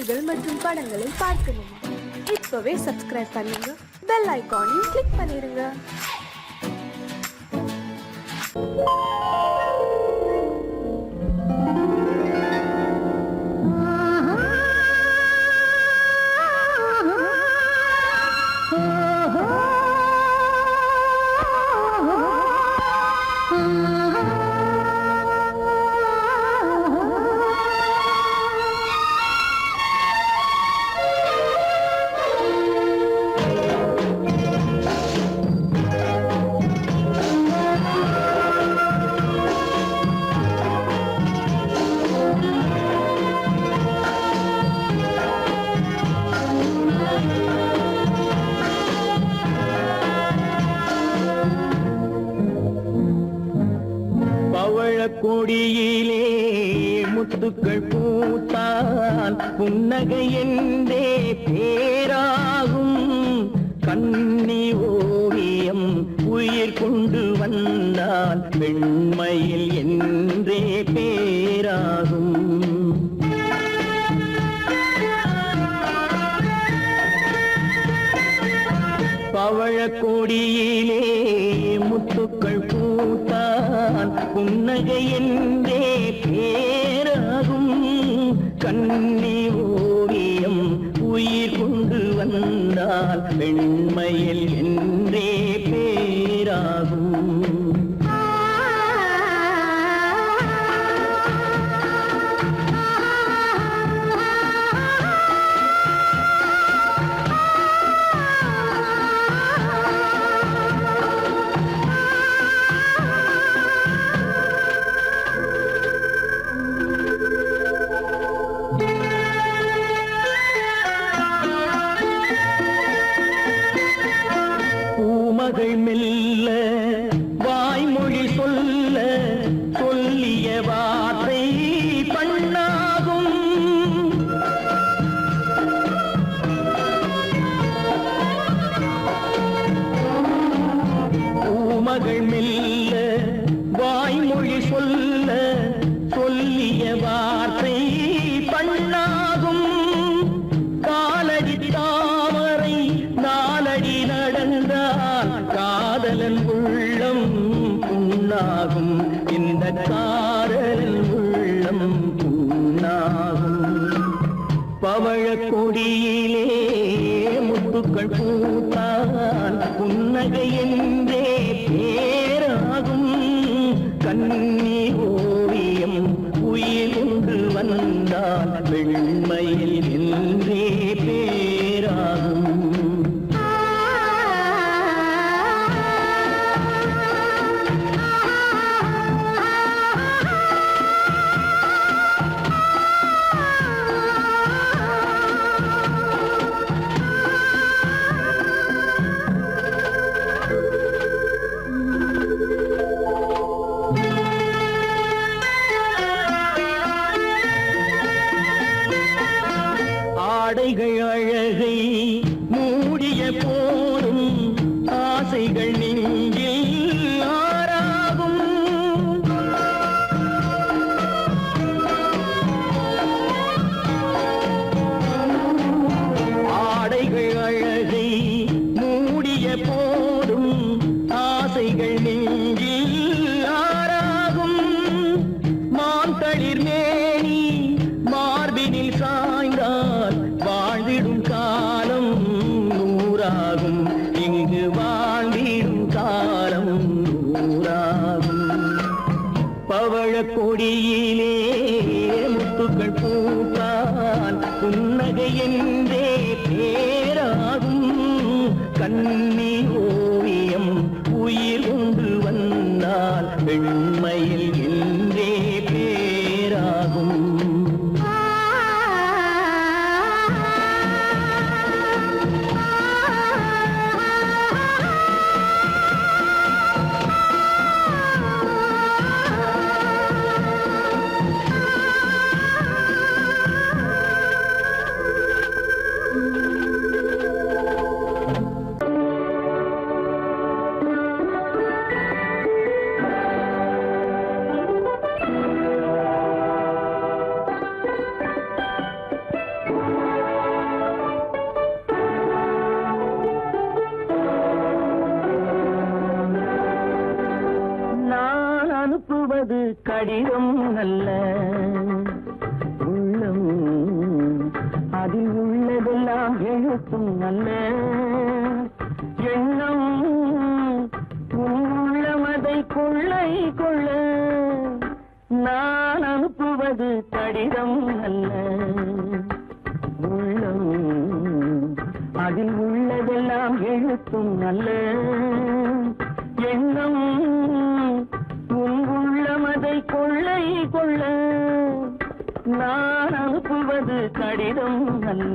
பாடல்கள் மற்றும் படங்களை பார்க்கணுமா? இப்பவே சப்ஸ்கிரைப் பண்ணுங்க, பெல் ஐகானையும் கிளிக் பண்ணிருங்க. கொடியிலே முத்துக்கள் பூத்தால் புன்னகை என்றே பேராகும். கண்ணி ஓவியம் உயிர் கொண்டு வந்தால் வெண்மையில் என்றே பேராகும். பவழ கொடியிலே முத்துக்கள் பூத்தான் புன்னகை என்றே பேராகும். கண்ணி ஓவியம் உயிர் கொண்டு வந்தால் வெண்மையில் என்றே பேராகும். மகள் மெல்ல வாய்மொழி சொல்ல சொல்லிய வார்த்தை பண்ணாகும். பூமகள் மெல்ல வாய்மொழி சொல்ல சொல்லிய வார்த்தை பண்ணாகும். காலடி தாமரை நாலடி நடந்தால் காதலன் உள்ளம் புண்ணாகும். இந்த காதலன் உள்ளம் புண்ணாகும். பவழ கொடியிலே முத்துக்கள் பூத்தான் புன்னகை என்றே பேராகும். கண்ணி ஓவியம் உயிர் கொண்டு வந்தால் வெண்மையில் என்றே பேராகும். ஆடைகள் அழகை மூடிய போதும் ஆசைகள் நெஞ்சில் ஆறாகும். ஆடைகள் அழகை மூடிய போதும் ஆசைகள் நெஞ்சில் ஆறாகும். மாந்தளிர் மேனி மார்பினில் சாய்ந்தால் வாழ்ந்திடும் காலம் நூறாகும். இங்கு வாழ்ந்திடும் காலம் நூறாகும். பவழ கொடியிலே முத்துக்கள் பூத்தான் புன்னகை என்றே பேராகும். கண்ணி ஓவியம் உயிர் கொண்டு வந்தால் வெண்மையில் என்றே பேராகும். கடிதம் அல்ல. உள்ளம் அதில் உள்ளதெல்லாம் எழுத்தும் அல்ல. எண்ணம் உள்ளமதை கொள்ளை கொள்ள நான் அனுப்புவது கடிதம் அல்ல. உள்ளம் அதில் உள்ளதெல்லாம் எழுத்தும் அல்ல. எண்ணம் உள்ளமதை கொள்ளை கொள்ள நான் அனுப்புவது கடிதம் அல்ல.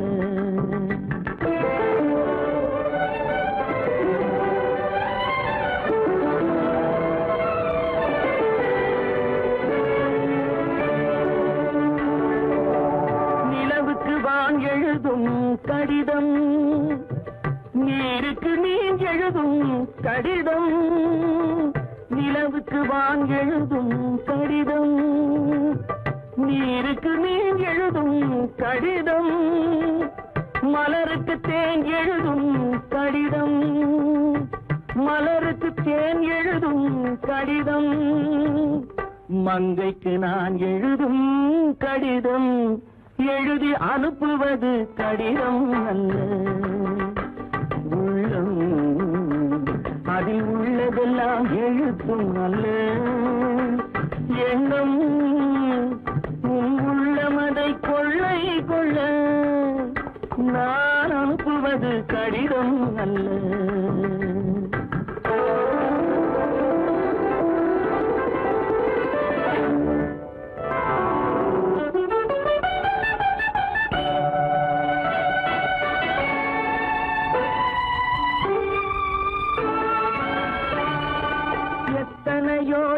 எழுதும் கடிதம் நீருக்கு நீர் எழுதும் கடிதம். நிலவுக்கு வான் எழுதும் கடிதம் நீருக்கு நீர் எழுதும் கடிதம். மலருக்கு தேன் எழுதும் கடிதம் மலருக்கு தேன் எழுதும் கடிதம். மங்கைக்கு நான் எழுதும் கடிதம் எழுதி அனுப்புவது கடிதம் அல்ல. உள்ளம் அதில் உள்ளதெல்லாம் எழுத்தும் அல்ல. எண்ணம் உள்ளமதை கொள்ளை கொள்ள நான் அனுப்புவது கடிதம் அல்ல.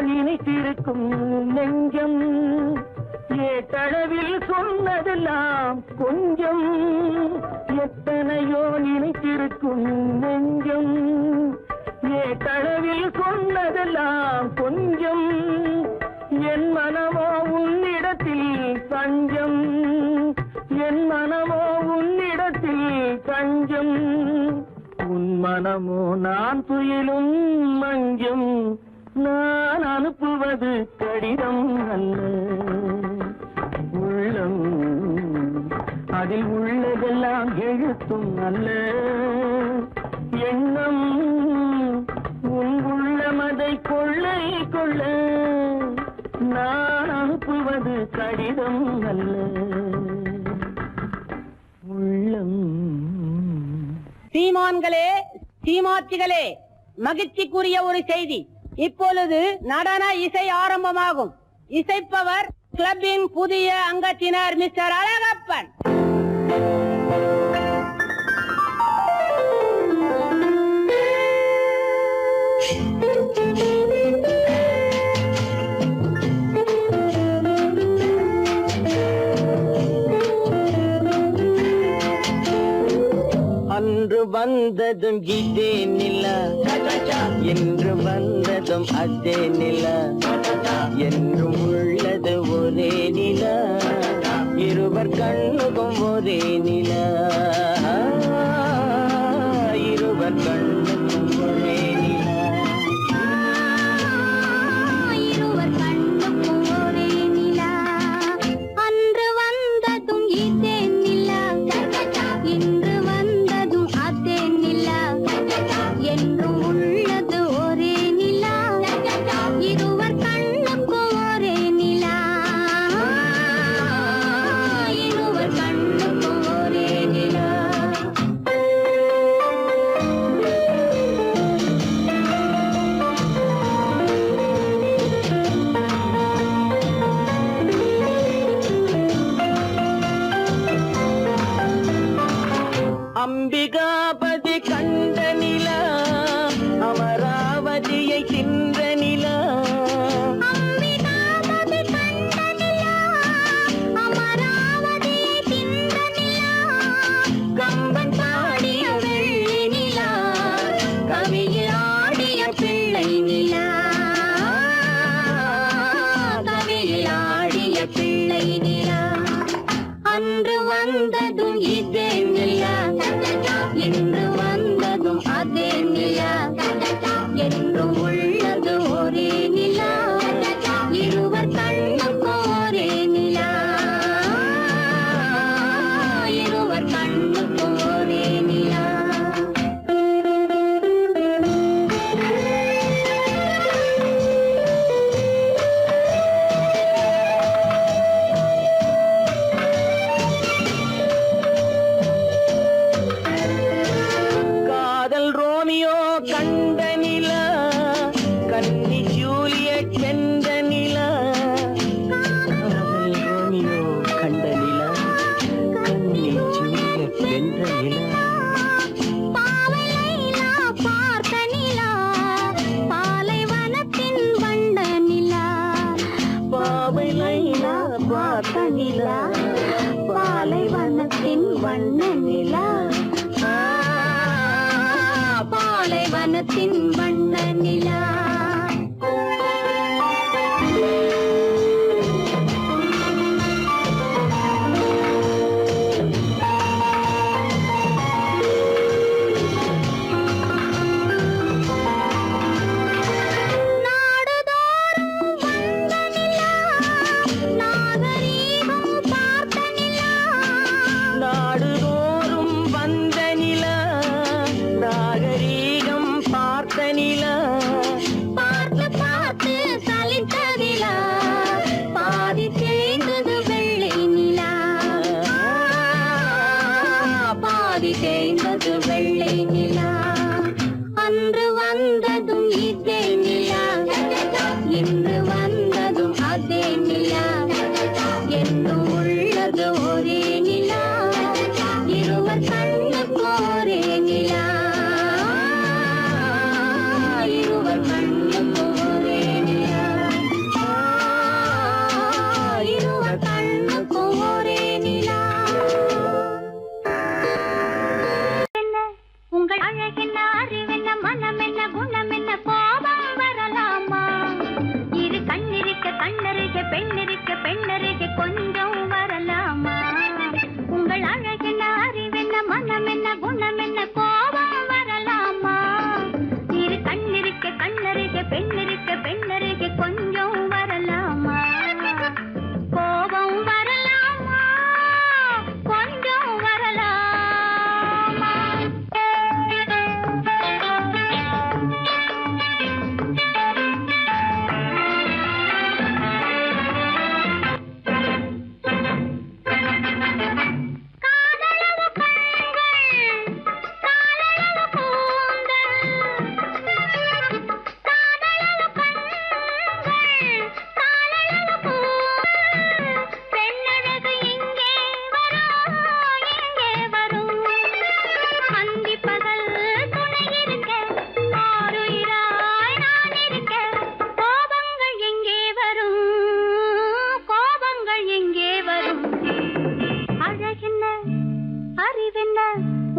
நினைத்திருக்கும் நெஞ்சம் ஏட்டளவில் சொன்னதெல்லாம் கொஞ்சம். எத்தனையோ நினைத்திருக்கும் நெஞ்சம் ஏட்டளவில் சொன்னதெல்லாம் கொஞ்சம். என் மனமோ உன்னிடத்தில் தஞ்சம். என் மனமோ உன்னிடத்தில் தஞ்சம். உன் மனமோ நான் துயிலும் மஞ்சம். நான் அனுப்புவது கடிதம் அல்ல. உள்ளம் அதில் உள்ளதெல்லாம் எழுத்தும் அல்ல. எண்ணம் உன் உள்ளமதை கொள்ளை கொள்ள நான் அனுப்புவது கடிதம் அல்ல. உள்ளம். சீமான்களே, சீமாட்சிகளே, மகிழ்ச்சிக்குரிய ஒரு செய்தி. இப்பொழுது நடன இசை ஆரம்பமாகும். இசைப்பவர் கிளப்பின் புதிய அங்கத்தினர் மிஸ்டர் அழகப்பன். அன்று வந்ததும் இதே நிலா, என்று வந்ததும் அதே நிலா, என்றும் உள்ளது ஒரே நிலா, இருவர் கண்ணுக்கும் ஒரே நிலா, இருவர் கண்ணுக்கும் ஒரே நிலா, இருவர் கண்ணுக்கும் ஒரே நிலா. அன்று வந்ததும் இதே நிலா, இன்று வந்ததும் அதே நிலா, என்றும் உள்ளது ஒரே நிலா, இருவர் கண்ணுக்கும் ஒரே நிலா, இருவர் கண்ணுக்கும் ஒரே நிலா. அம்பிகாபதி கண்ட நிலா, அமராவதியை தின்ற நிலா, அம்பிகாபதி கண்ட நிலா, அமராவதியை தின்ற நிலா, கம்பன் பாடிய வெள்ளி நிலா, கவியில் ஆடிய பிள்ளை நிலா, கவியில் ஆடிய பிள்ளை நிலா. அன்று வந்ததும் இதே நிலா, இன்று வந்ததும் அதே நிலா, என்றும் உள்ளது ஒரே நிலா, இருவர் இருவர் கண்ணுக்கும் ஒரே நிலா. காதல் ரோமியோ கண்ட நிலா, கன்னி ஜூலியட் வென்ற நிலா. காதல் ரோமியோ கண்ட நிலா, கன்னி ஜூலியட் வென்ற நிலா. பாவை லைலா பார்த்த நிலா, பாலைவனத்தின் வண்ண நிலா. பாவை லைலா பார்த்த நிலா, பாலைவனத்தின் வண்ண நிலா. பாலைவனத்தின் வண்ண நிலா. நாடுதோறும் வந்த நிலா, நாகரீகம் பார்த்த நிலா. பார்த்து பார்த்து சலித்ததிலா, பாதி தேய்ந்தது வெள்ளை நிலா. பாதி தேய்ந்தது வெள்ளை நிலா. அன்று வந்ததும் இதே நிலா, இன்று வந்ததும் அதே நிலா. என்றும் உள்ளது ஒரே நிலா, இருவர் கண்ணுக்கு ஒரே நிலா. இருவர் கண்ணுக்கு ஒரே நிலா. இருவர் கண்ணுக்கு ஒரே நிலா. உங்கள் அழகென்ன, அறிவென்ன, மனமென்ன, குணமென்ன, கோபம் வரலாமா? இரு கண்ணிருக்க கண்ணருக, பெண்ணிருக்க பெண்ணருக, கொஞ்சம் வரலாமா? உங்கள் அழகென்ன, அறிவென்ன, மனமென்ன, குணமென்ன, கோபம் வரலாமா? இரு கண்ணிருக்க கண்ணருக, பெண்ணிருக்க பெண்ணருக, கொஞ்சம் வரலாமா? கோபம் வரலாமா? கொஞ்சம் வரலாமா? காதலவு கண்கள், காதலவு கூந்தல். காதலவு கண்கள், காதலவு கூந்தல். பெண்ணழகு இங்கே வரும், இங்கே வரும். அந்தி பகல் துணை இருக்க, ஆருயிராய் நான் இருக்க. கோபங்கள் எங்கே வரும், கோபங்கள் எங்கே வரும்? அழகென்ன, அறிவென்ன,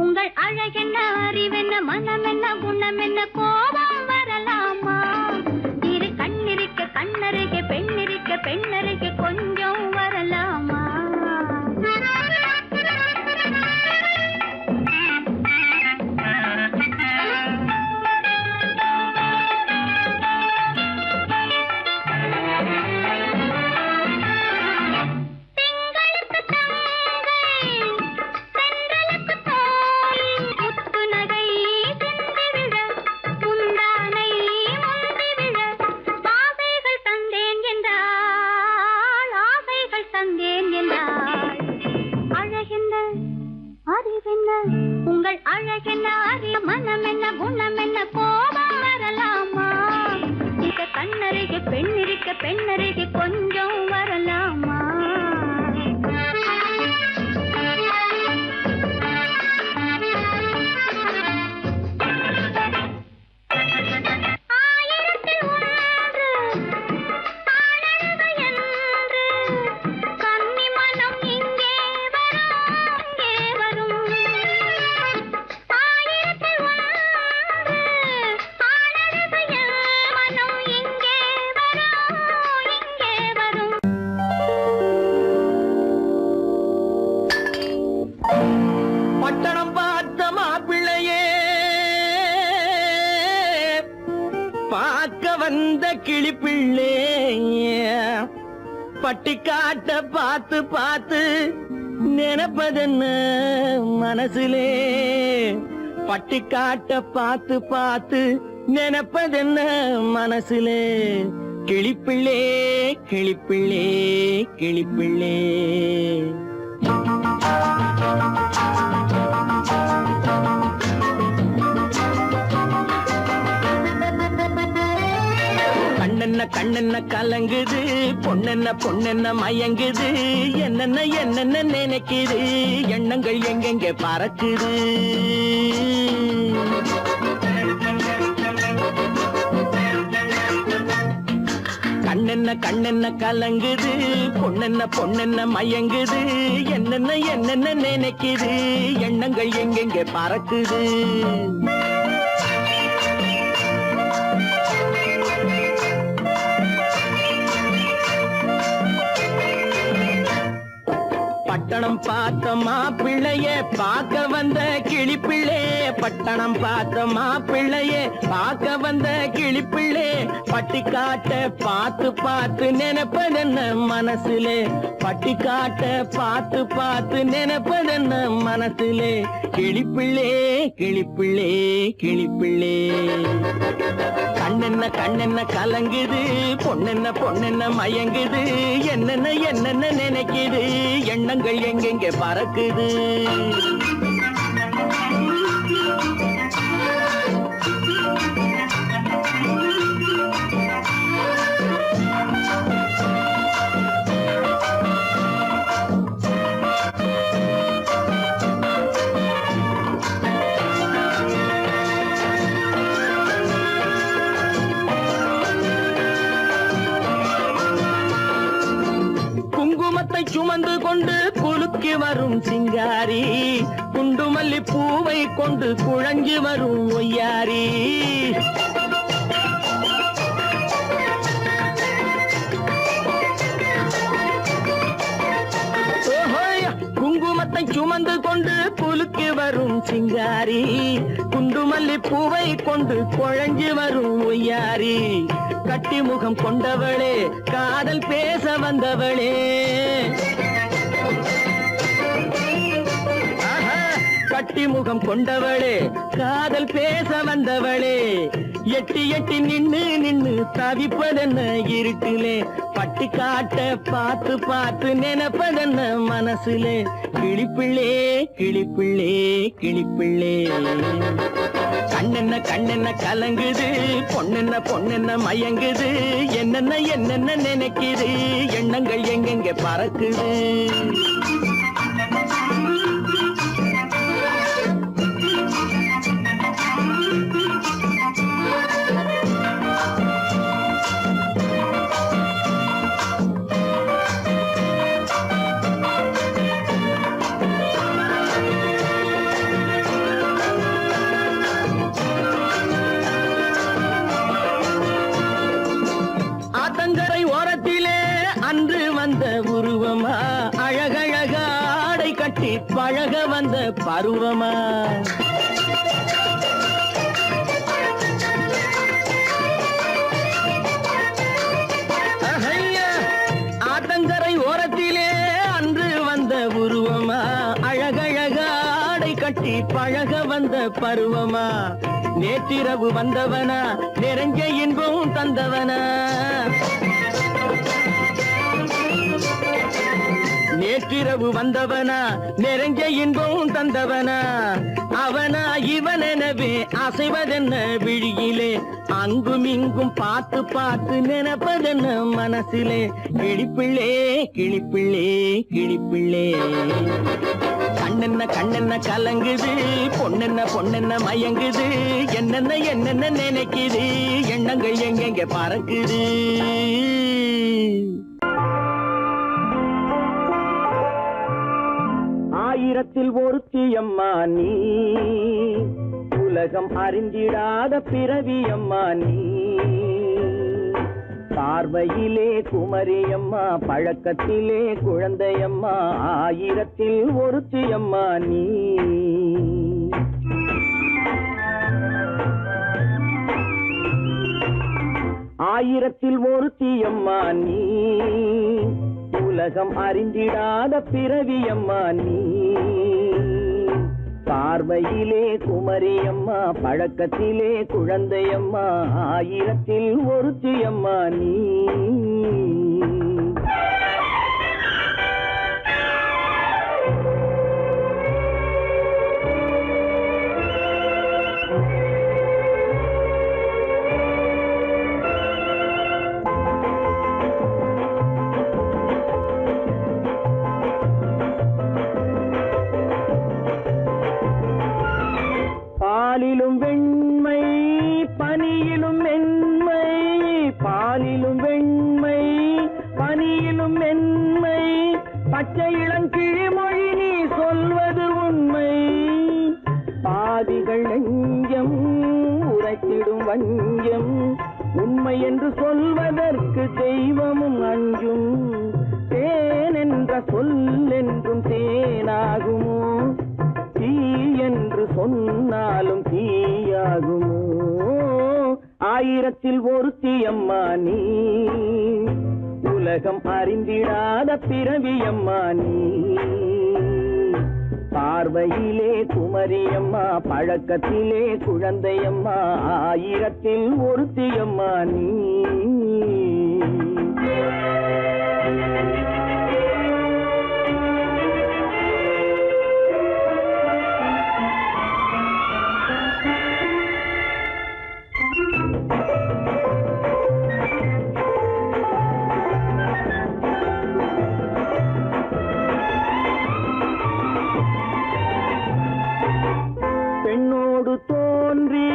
உங்கள் அழகென்ன, அறிவென்ன, மனமென்ன, குணமென்ன, கோபம் வரலாமா? இரு கண்ணிருக்க கண்ணருக, பெண்ணிருக்க பெண்ணருக, கொஞ்சம் வரலாமா? திங்களுக்கு தங்கை, தென்றலுக்கு தோல், முத்து நகை சிந்தி விழ, முந்தானை முந்தி விழ. ஆசைகள் தந்தேன் என்றாள், ஆசைகள் தந்தேன் என்றாள். அழகென்ன, அறிவென்ன, உங்கள் அழகென்ன, அறிய, மனமென்ன, குணமென்ன, கோபம் வரலாமா? இத கண்ணருக பெண்ணிருக்க பெண்ணருக, கொஞ்சம் வரலாமா? ஆயிரத்தில் ஒன்று ஆனழகு என்று, கன்னி மனம் இங்கே வரும், இங்கே வரும். ஆயிரத்தில் ஒன்று ஆனழகு என் மனம் இங்கே வரும், இங்கே வரும். பட்டணம் பார்த்த மாப்பிள்ளையே, பார்க்க வந்த கிளிப்பிள்ளே. பட்டிக்காட்ட பார்த்து பார்த்து நினைப்பதென்ன மனசுலே பட்டிக்காட்ட பார்த்து பார்த்து நினைப்பதென்ன மனசுலே கிளிப்பிள்ளே கிளிப்பிள்ளே கிளிப்பிள்ளே கண்ணென்ன கண்ணென்ன கலங்குது பொண்ணென்ன பொண்ணென்ன மயங்குது என்னென்ன என்னென்ன நினைக்குது எண்ணங்கள் எங்கெங்க பறக்குது கண்ணென்ன கண்ணென்ன கலங்குது பொண்ணென்ன பொண்ணென்ன மயங்குது என்னென்ன என்னென்ன நினைக்குது எண்ணங்கள் எங்கெங்க பறக்குது பட்டணம் பார்த்த மாப்பிள்ளைய பார்க்க வந்த கிளிப்பிள்ளே பட்டணம் பார்த்த மாப்பிள்ளைய பார்க்க வந்த கிளிப்பிள்ளே பட்டிக்காட்ட பார்த்து பார்த்து நினைப்பதென்ன மனசுலே பட்டிக்காட்ட பார்த்து பார்த்து நினைப்பதென்ன மனசுலே கிளிப்பிள்ளே கிளிப்பிள்ளே கிளிப்பிள்ளே கண்ணென்ன கண்ணென்ன கலங்குது பொண்ணென்ன பொண்ணென்ன மயங்குது என்னென்ன என்னென்ன நினைக்குது எண்ணங்கள் எங்கெங்க பறக்குது சுமந்து கொண்டு குலுக்கி வரும் சிங்காரி குண்டுமல்லி பூவை கொண்டு குழஞ்சி வரும் ஒய்யாரி குங்குமத்தை சுமந்து கொண்டு குலுக்கி வரும் சிங்காரி குண்டுமல்லி பூவை கொண்டு குழஞ்சி வரும் ஒய்யாரி கட்டி முகம் கொண்டவளே காதல் பேச வந்தவளே கட்டி முகம் கொண்டவளே காதல் பேச வந்தவளே எட்டி எட்டி நின்னு நின்னு தவிப்பதென்ன இருட்டிலே பட்டி காட்ட பார்த்து பார்த்து நினைப்பதென்ன மனசுலே கிளிப்பிள்ளே கிளிப்பிள்ளே கிளிப்பிள்ளே கண்ணென்ன கண்ணென்ன கலங்குது பொண்ணென்ன பொண்ணென்ன மயங்குது என்னென்ன என்னென்ன நினைக்குது எண்ணங்கள் எங்கெங்க பறக்குது உருவமா அழகழக ஆடை கட்டி பழக வந்த பருவமா ஆத்தங்கரை ஓரத்திலே அன்று வந்த உருவமா அழகழக ஆடை கட்டி பழக வந்த பருவமா நேற்றிரவு வந்தவனா நிறைஞ்ச இன்பம் தந்தவனா நேற்றிரவு வந்தவனா நிறைஞ்ச இன்பம் தந்தவனா அவனா இவனெனவே அசைவதென்ன விழியிலே அங்கும் இங்கும் பார்த்து பார்த்து நினைப்பதென்ன மனசிலே கிளிப்பிள்ளே கிளிப்பிள்ளே கிளிப்பிள்ளே கண்ணென்ன கண்ணென்ன கலங்குது பொண்ணென்ன பொண்ணென்ன மயங்குது என்னென்ன என்னென்ன நினைக்குது எண்ணங்கள் எங்கெங்க பறக்குது ஆயிரத்தில் ஒருத்தி அம்மா நீ உலகம் அறிந்திடாத பிறவி அம்மா நீ பார்வையிலே குமரியம்மா பழக்கத்திலே குழந்தையம்மா ஆயிரத்தில் ஒருத்தி அம்மா நீ ஆயிரத்தில் ஒருத்தி அம்மா நீ உலகம் அறிந்திடாத பிறவியம்மா நீ. பார்வையிலே குமரியம்மா, பழக்கத்திலே குழந்தையம்மா, ஆயிரத்தில் ஒருத்தியம்மா நீ. பாலிலும் வெண்மை பனியிலும் மென்மை, பாலிலும் வெண்மை பனியிலும் மென்மை, பச்சை இளங்கிழிமொழி நீ சொல்வது உண்மை. பாதிகள் நெஞ்சம் உரைத்திடும் வஞ்சம், உண்மை என்று சொல்வதற்கு தெய்வமும் அஞ்சும். தேன் என்ற சொல் என்றும் தேனாகுமோ, தீ என்று சொன்னாலும் தீயாகுமோ. ஆயிரத்தில் ஒருத்தியம்மா நீ. உலகம் அறிந்திடாத பிறவியம்மா நீ. பார்வையிலே குமரியம்மா, பழக்கத்திலே குழந்தையம்மா, ஆயிரத்தில் ஒருத்தியம்மா நீ. பெண்ணோடு தோன்றி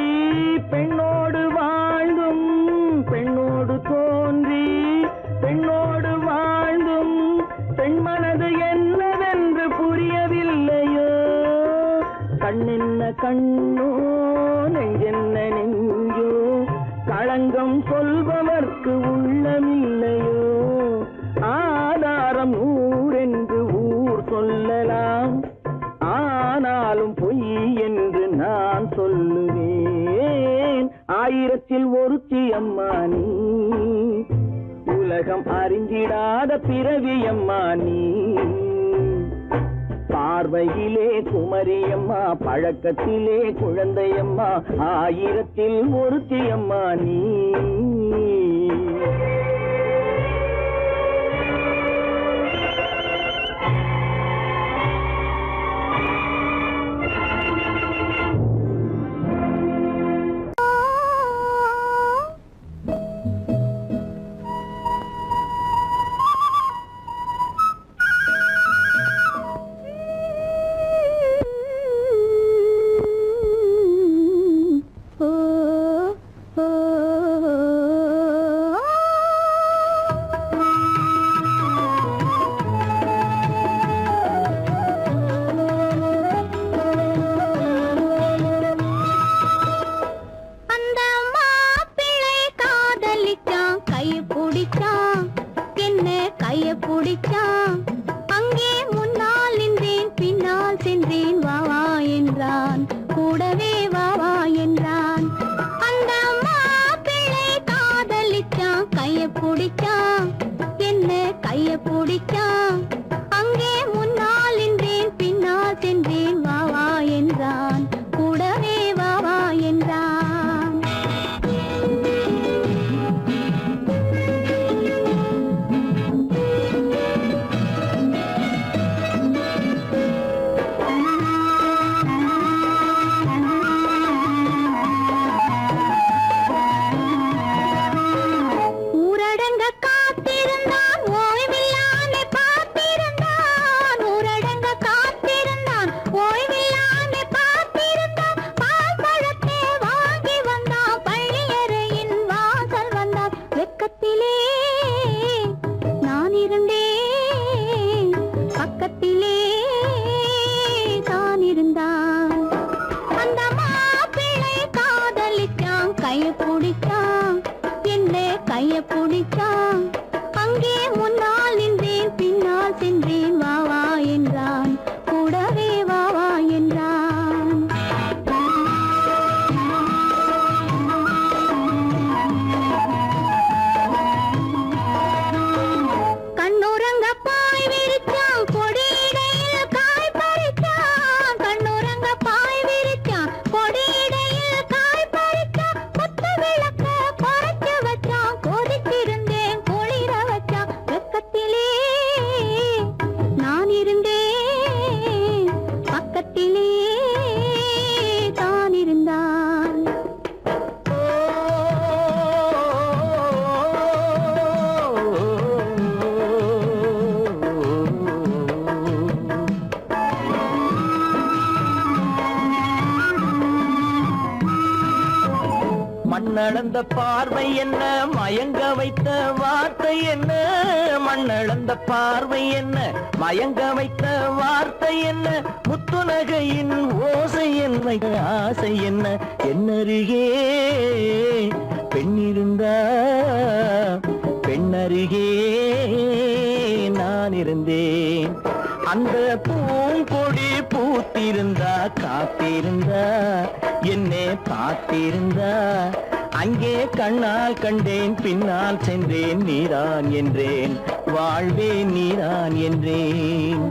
பெண்ணோடு வாழ்ந்தும், பெண்ணோடு தோன்றி பெண்ணோடு வாழ்ந்தும், பெண்மனது என்னவென்று புரியவில்லையோ. கண்ணென்ன கண்ணோ, நெஞ்சென்ன நெஞ்சோ, களங்கம் சொல்பவர்க்கு உள்ளமில்லையோ. ஆதாரம் ஊரென்று ஊர் சொல்லலாம், ஆனாலும் பொய் என்று நான் சொல்லுவேன். ஆயிரத்தில் ஒருத்தியம்மா நீ. உலகம் அறிந்திடாத பிறவியம்மா நீ. பார்வையிலே குமரியம்மா, பழக்கத்திலே குழந்தையம்மா, ஆயிரத்தில் ஒருத்தியம்மா நீ. ஊரடங்க காத்திருந்தான் ஓய்வில்லாமே பார்த்து கண்ணளந்த பார்வை என்ன, மயங்க வைத்த வார்த்தை என்ன, மண்ணளந்த பார்வை என்ன, மயங்க வைத்த வார்த்தை என்ன, முத்துநகையின் ஓசை என்ன, ஆசை என்ன, என்னருகே பெண்ணிருந்தா பெண்ணருகே நான் இருந்தேன். அந்த பூங்கொடி பூத்திருந்தா காத்திருந்தா என்னை பார்த்திருந்தா அங்கே கண்ணால் கண்டேன் பின்னால் சென்றேன் நீதான் என்றேன் வாழ்வே நீதான் என்றேன்.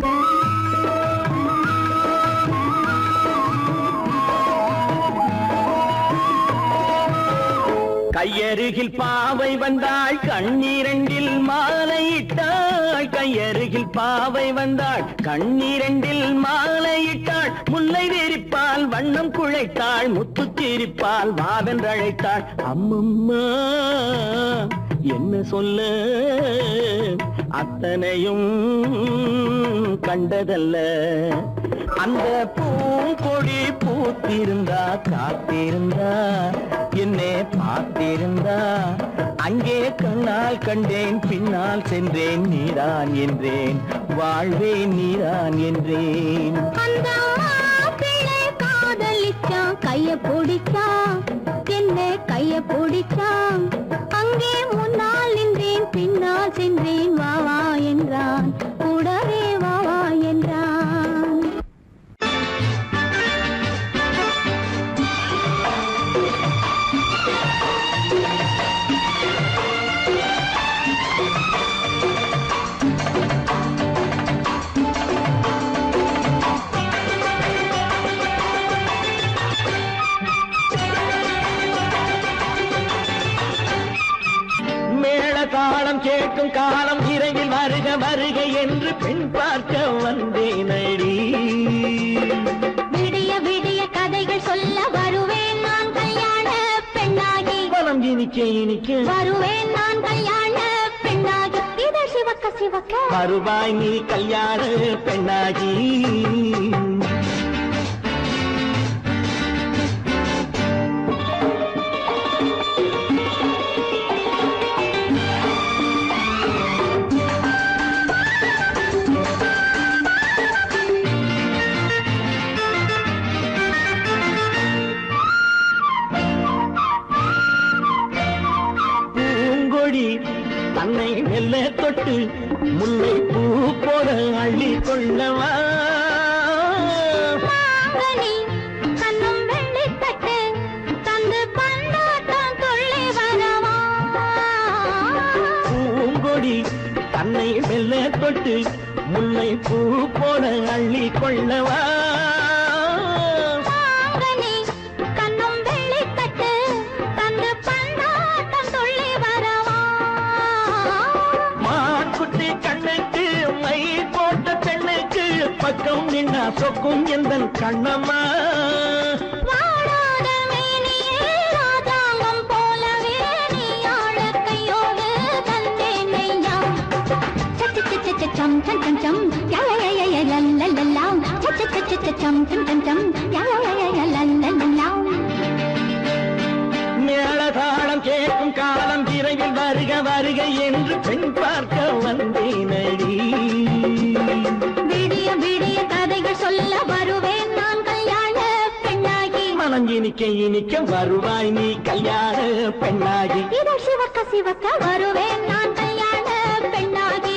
கையருகில் பாவை வந்தாள் கண்ணீரண்டில் மாலையிட்டாள், கையருகில் பாவை வந்தாள் கண்ணீரண்டில் மாலையிட்டாள், முல்லை வெறிப்பால் வண்ணம் குழைத்தாள், முத்து சிரிப்பால் வாவென்றழைத்தாள். அம்மம்மா என்ன சொல்ல அத்தனையும் கண்டதல்ல, அந்த பூங்கொடி பூத்திருந்தா காத்திருந்தா என்னை பார்த்திருந்தா அங்கே கண்ணால் கண்டேன் பின்னால் சென்றேன் நீதான் என்றேன் வாழ்வே நீதான் என்றேன். அந்த மாப்பிள்ளை காதலிச்சான் கைய பிடிச்சான் என்ன கைய பிடிச்சான், அங்கே முன்னால் நின்றேன் பின்னால் சென்றேன் வா வா என்றான் கூடவே வா வா என்றான். தாளம் கேட்கும் காலம் விரைவில் வருக வருக என்று பெண் பார்க்க வந்தேனடி. விடிய விடிய கதைகள் சொல்ல வருவேன் நான் கல்யாண பெண்ணாகி, மனம் இனிக்க இனிக்க வருவேன் நான் கல்யாண பெண்ணாகி, இத சிவக்க சிவக்க வருவாய் நீ கல்யாண பெண்ணாகி. தன்னை மெல்ல தொட்டு முல்லை பூ போல அள்ளி கொள்ளவா, கண்ணும் வெள்ளி தட்டு தந்து பந்தாட்டம் கொள்ளி வரவா, பூங்கொடி தன்னை மெல்ல தொட்டு முல்லை பூ போல அள்ளி கொள்ளவா, கண்ணும் வெள்ளி தட்டு தந்து பந்தாட்டம் கொள்ளி வரவா, மாக்குட்டி கண்ணுக்கு மை போட்ட பெண்ணுக்கு பக்கம் நின்னா சொக்கும் எந்தன் கண்ணம்மா, வாடாத மேனியே ராஜாங்கம் போலவே நீ ஆள கையோடு தந்தேன் நெய்யா, சச்ச சச்ச சச்சம் சம் சம் சம் யா யா யா யா லல்லல்லா, சச்ச சச்ச சச்சம் சம் சம் சம் யா யா யா யா லல்லல்லா. மேளதாளம் கேட்கும் காலம் விரைவில் வருக வருக என்று பெண் பார்க்க வந்தேனடி. விடிய விடிய கதைகள் சொல்ல வருவேன் நான் கல்யாண பெண்ணாகி, மனம் இனிக்க இனிக்க வருவாய் நீ கல்யாண பெண்ணாகி. இத சிவக்க சிவக்க வருவேன் நான் கல்யாண பெண்ணாகி.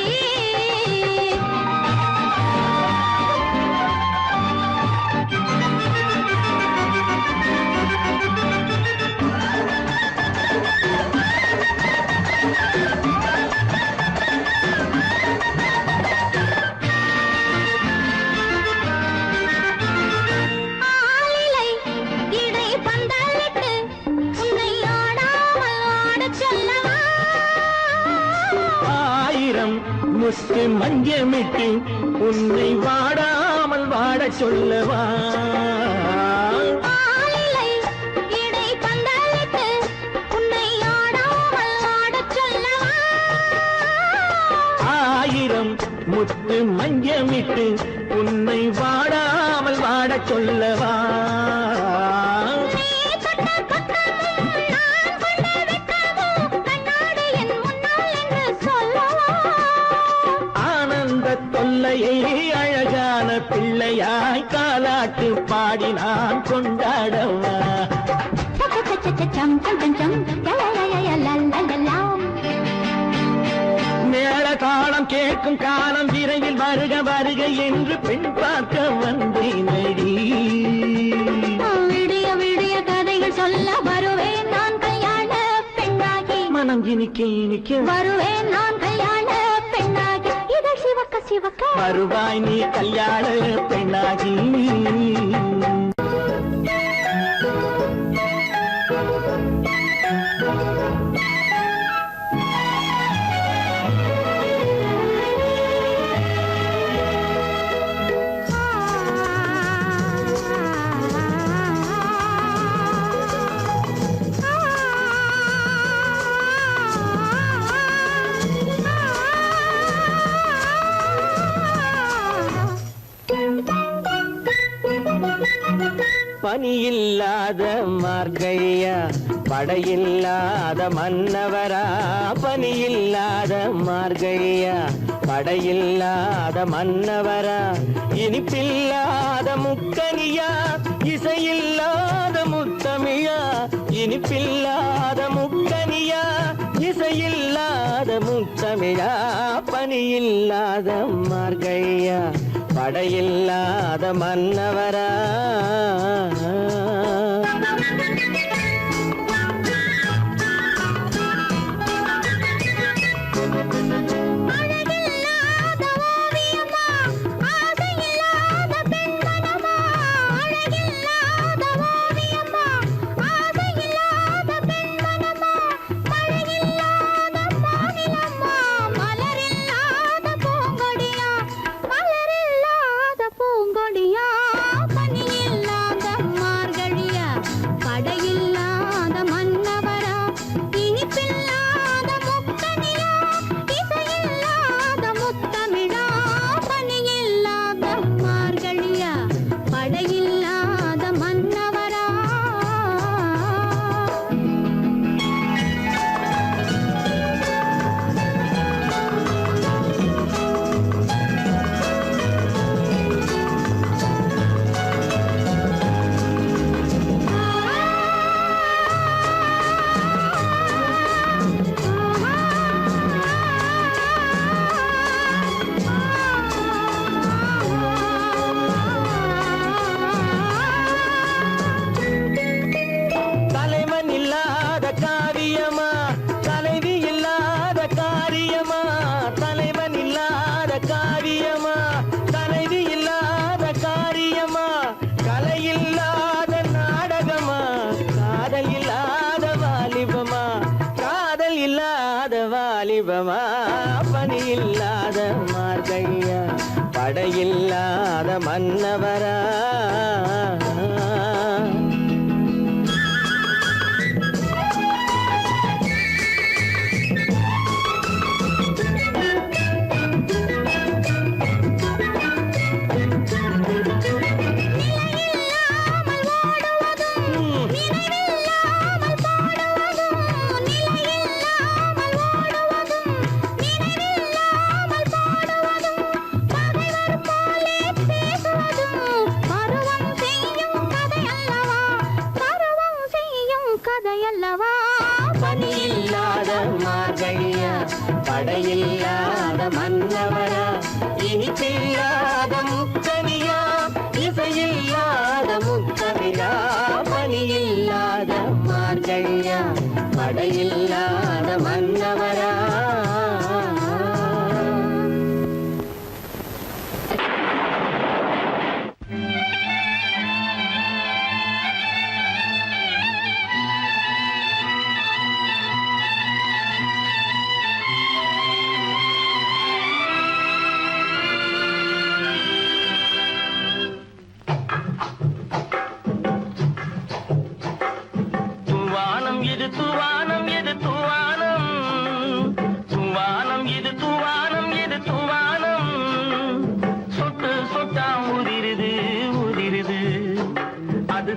முத்து மஞ்சமிட்டு உன்னை வாடாமல் வாடச் சொல்லவா, ஆயிரம் முத்து மஞ்சமிட்டு உன்னை வாடாமல் வாடச் சொல்லவா, பாட்டு பாடி நான் கொண்டாடவா சம் சம் சம் சம் மேள தாளம் கேட்கும் காலம் விரைவில் வருக வருக என்று பெண் பார்க்க வந்தேனடி விடிய விடிய கதைகள் சொல்ல வருவேன் நான் கல்யாண பெண்ணாகி மனம் இனிக்க இனிக்க வருவேன் நான் கல்யாண பெண்ணாகி இதழ் சிவக்க சிவக்க வருவாய் நீ கல்யாண பெண்ணாகி பனியில்லாத மார்கழியா படையில்லாத மன்னவரா பனியில்லாத மார்கழியா படையில்லாத மன்னவரா இனிப்பில்லாத முக்கனியா இசையில்லாத முத்தமிழா இனிப்பில்லாத முக்கனியா இசையில்லாத முத்தமிழா பனியில்லாத மார்கழியா படையில்லாத மன்னவரா பனியில்லாத மார்கழியா படையில்லாத மன்னவரா பனியில்லாத மார்கழியா படையில்லாத மன்னவரா இனிப்பில்லாத முக்கனியா இசையில்லாத முத்தமிழா பனியில்லாத மார்கழியா படையில்லாத மன்னவரா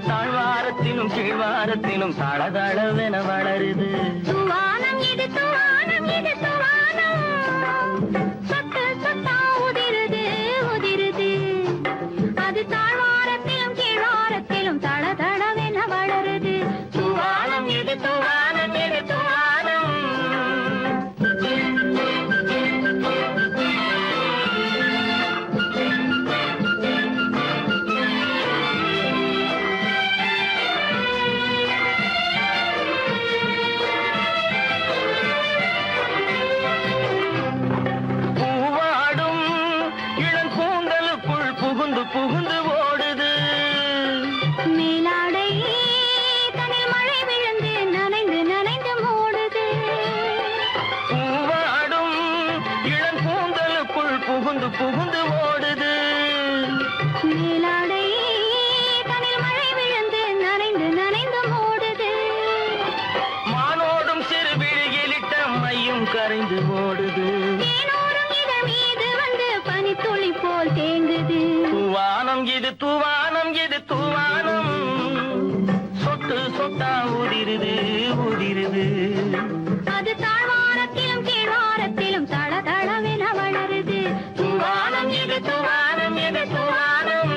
தாழ்வாரத்திலும் கீழ்வாரத்திலும் தளதளவென வளருது துவானம் இது துவானம் இது துவானம் சொட்டு சொட்டா உதிருது உதிருது அது தாழ்வாரத்திலும் கரைந்து ஓடுது தேனோரும் இதழ் மீது வந்து பனித்துளி போல் தேங்குது தூவானம் இது தூவானம் இது தூவானம் சொட்டு சொட்டா உதிருது உதிருது அது தாழ்வாரத்திலும் கீழ்வாரத்திலும் தள தளவென வளருது தூவானம் இது தூவானம் இது தூவானம்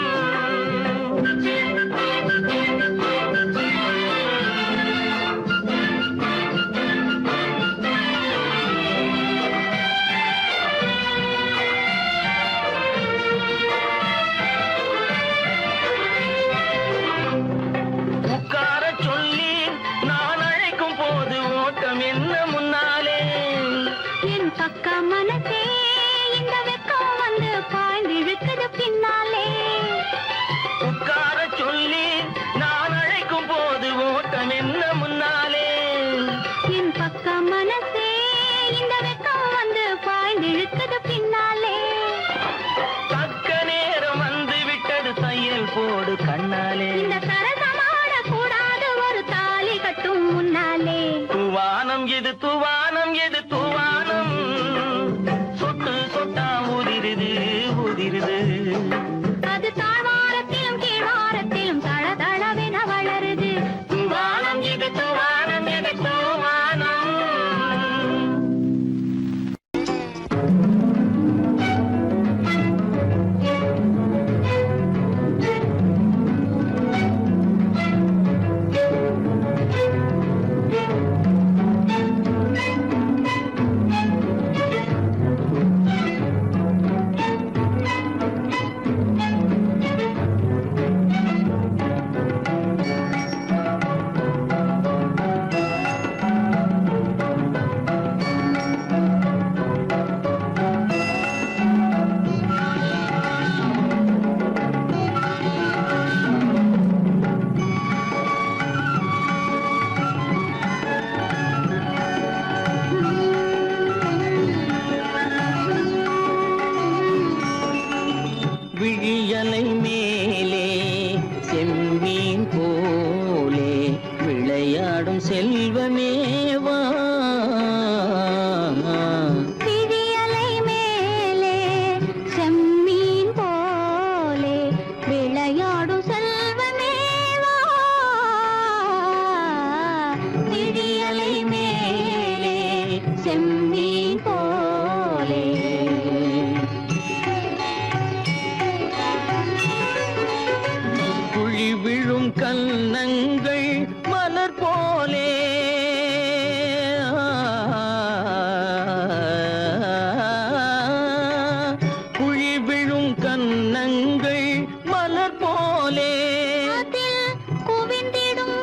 உட்கார சொல்லி நான் அழைக்கும் போது ஓட்டம் என்ன முன்னாலே என் பக்க மனசே இந்த வெக்கம் வந்து பாய்ந்திழுக்குது பின்னாலே உட்கார சொல்லி நான் அழைக்கும் போது ஓட்டம் என்ன முன்னாலே என் பக்க மனசே இந்த வெக்கம் வந்து பாய்ந்திழுக்குது பின்னாலே தக்க நேரம் வந்து விட்டது தையல் போடு கண்ணாலே இந்த சரசமாட கூடாது ஒரு தாலி கட்டும் முன்னாலே தூவானம் இது தூவானம் இது தூவானம் சொட்டு சொட்டா உதிருது உதிருது அது தாழ்வாரத்திலும் கீழ்வாரத்திலும் தள தளவென வளருது தூவானம் இது தூவானம் இது தூவானம் விழியலை மேலே செம்மீன் போலே விளையாடும் செல்வமேவா விழியலை மேலே செம்மீன் போலே விளையாடும் செல்வமேவா விழியலை மேலே செம்மீன் போலே குழி விழும் கன்னங்கள் மலர் போலே குழி விழும் கன்னங்கள் மலர் போலே அதில் குவிந்திடும்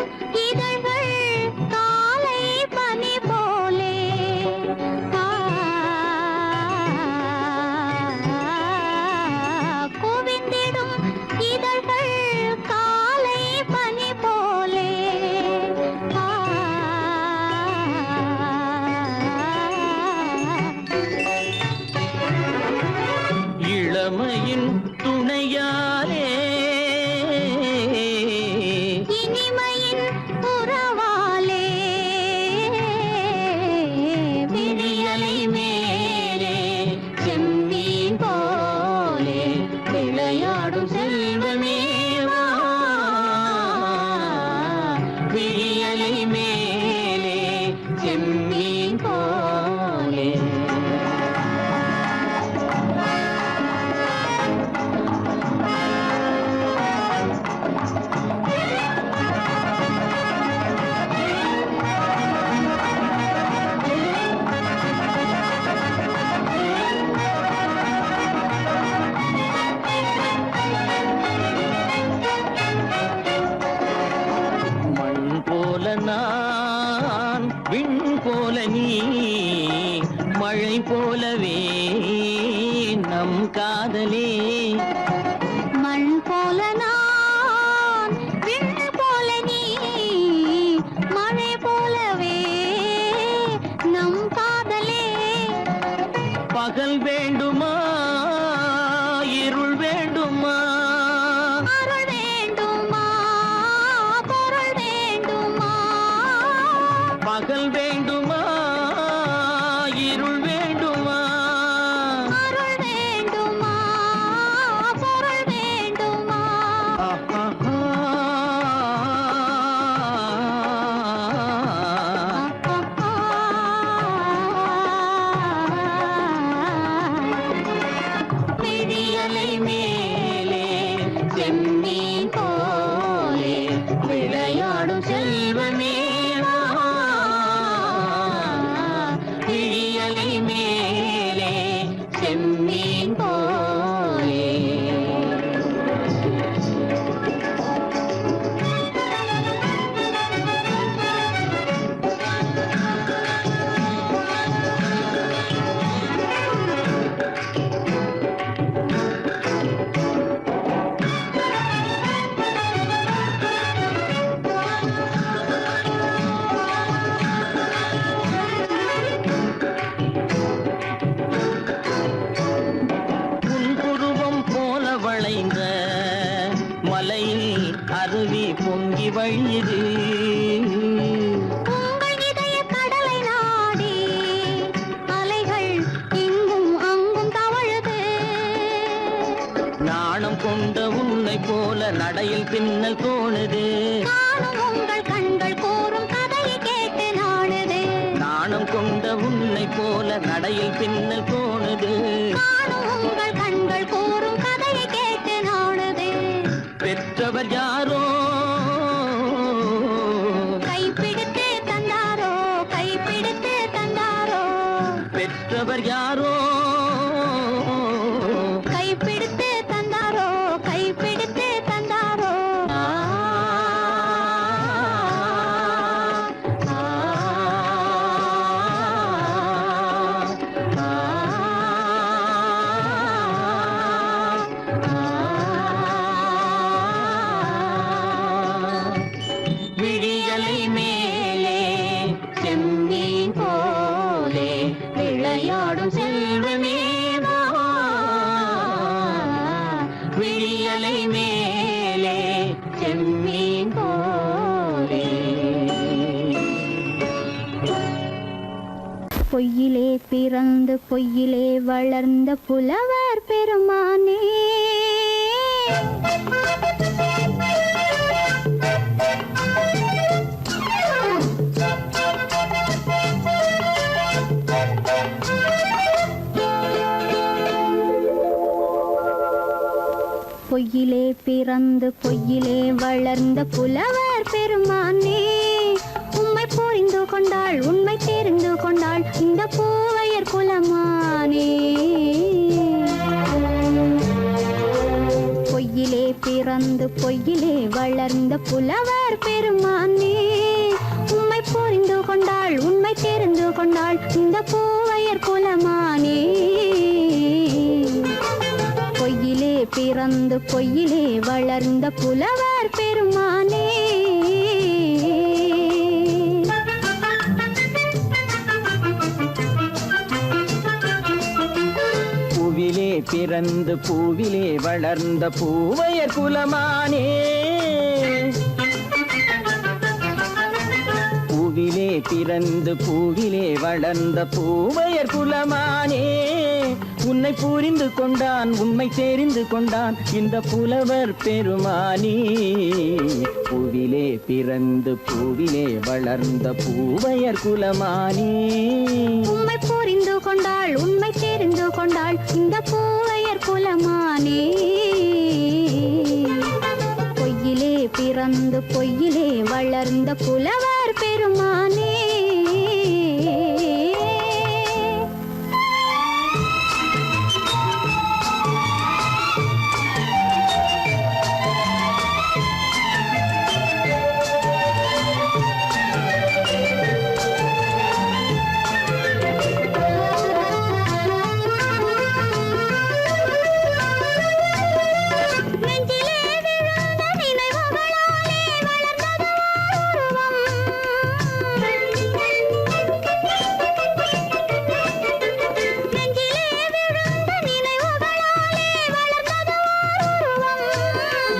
இதழ்கள் காலை பனி போலே குவிந்திடும் இதழ்கள் காலை பனி போலே இளமையின் துணையாலே இனிமையின் உறவாலே விழியலை மேலே செம்மீன் போலே விளையாடும் செல்வமேவா விழியலை மேலே செம்மீன் போலே மண் போல நான் விண் போல நீ மழை போலவே நம் காதலே மண் போல நான் விண் போல நீ மழை போலவே நம் காதலே பகல் வேண்டுமா இருள் வேண்டுமா அருள் வேண்டுமா பொருள் வேண்டுமா பகல் வேண்டுமா செம்மீன் போலே விளையாடும் செல்வமே வா. விழியலை மேலே செம்மீன் போலே. மலையில் அருவி பொங்கி வழியுது. உங்கள் இதய கடலை நாடி அலைகள் இங்கும் அங்கும் தவழுது. நாணம் கொண்ட உன்னை போல நடையில் பின்னல் தோணுது. நானும் உங்கள் கண்கள் கூறும் கதையை கேட்டு நாடுது. நாணம் கொண்ட உன்னை போல நடையில் பின்னல் தோணுது. நானும் உங்கள் கண்கள் கூறும் கதையை கேட்டு நாடுது. பெற்றவர் யாரோ கைப்பிடித்து தந்தாரோ கைப்பிடித்து தந்தாரோ. பெற்றவர் யாரோ கைப்பிடித்து தந்தாரோ கைப்பிடித்து தந்தாரோ. விழியலை மேலே செம்மீன் போலே விளையாடும் செல்வமே வா. விழியலை மேலே செம்மீன் போலே. பொய்யிலே பிறந்து பொய்யிலே வளர்ந்த புலவர் பெருமானே. பொய்யிலே பிறந்து பொய்யிலே வளர்ந்த புலவர் பெருமானே. உம்மை புரிந்து கொண்டாள் உண்மை தெரிந்து கொண்டாள் இந்த பூவையர் குலமானே. பொய்யிலே பிறந்து பொய்யிலே வளர்ந்த புலவர் பெருமானே. உம்மை புரிந்து கொண்டாள் உண்மை தெரிந்து கொண்டாள் இந்த பூவையர் குலமானே. பொய்யிலே பிறந்து பொய்யிலே வளர்ந்த புலவர் பெருமானே. பூவிலே பிறந்து பூவிலே வளர்ந்த பூவையர் குலமானே. பூவிலே பிறந்து பூவிலே வளர்ந்த பூவையர் குலமானே. உன்னை புரிந்து கொண்டான் உண்மை தெரிந்து கொண்டான் இந்த புலவர் பெருமானே. பூவிலே பிறந்து பூவிலே வளர்ந்த பூவையர் குலமானே. உம்மை புரிந்து கொண்டாள் உண்மை தெரிந்து கொண்டாள் இந்த பூவையர் குலமானே. பொய்யிலே பிறந்து பொய்யிலே வளர்ந்த புலவர் பெருமானே.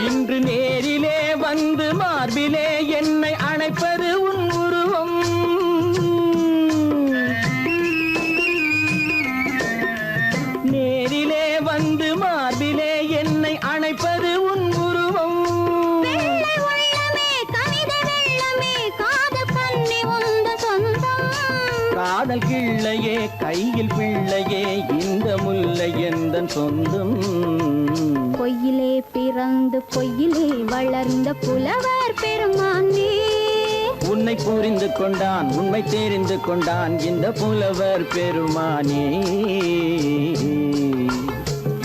இன்று நேரிலே வந்து மார்பிலே என்னை அணைப்பது உன் உருவம். நேரிலே வந்து மார்பிலே என்னை அணைப்பது உன் உருவம். வெள்ளை உள்ளமே கவிதை வெள்ளமே காதல் கண்ணி உந்த சொந்தம். காதல் காதல் கிள்ளையே கையில் பிள்ளையே இந்த முல்லை எந்தன் சொந்தம். பொய்யிலே பிறந்து பொய்யிலே வளர்ந்த புலவர் பெருமானே. உன்னை புரிந்து கொண்டான் உண்மை தெரிந்து கொண்டான் இந்த புலவர் பெருமானே.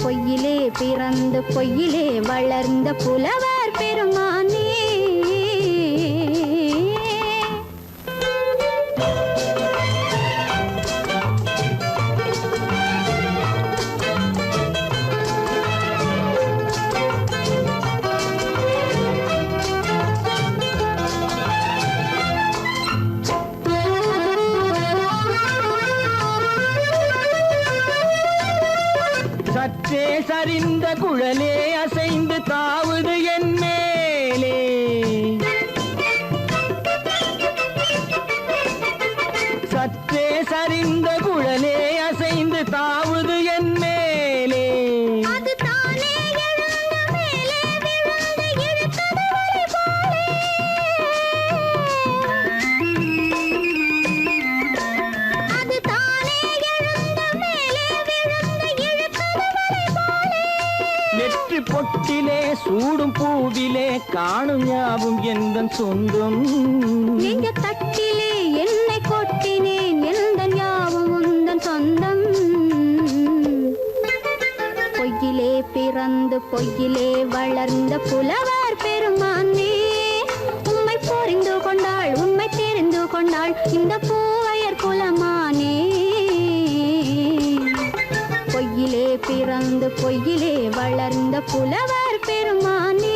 பொய்யிலே பிறந்து பொய்யிலே வளர்ந்த புலவர் பெருமானே. சற்றே சரிந்த குழலே அசைந்து தாவுது என் மேலே. சற்றே சரிந்த குழலே அசைந்து தாவுது என் மேலே. அது தானே எழுந்த மேலே விழுந்து இழுத்தது வலை போலே. அது தானே எழுந்த மேலே விழுந்து இழுத்தது வலை போலே. நெற்றி பொட்டிலே சூடும் பூவிலே காணும் யாவும் எந்தன் சொந்தம். நெஞ்ச தட்டிலே என்னை கொட்டினேன் எந்தன் யாவும் உந்தன் சொந்தம். பொய்யிலே பிறந்து பொய்யிலே வளர்ந்த புலவர் பெருமானே. உம்மை புரிந்து கொண்டாள் உண்மை தெரிந்து கொண்டாள் இந்த பூவையர் குலமானே. பொய்யிலே பிறந்து பொய்யிலே வளர்ந்த புலவர் பெருமானே.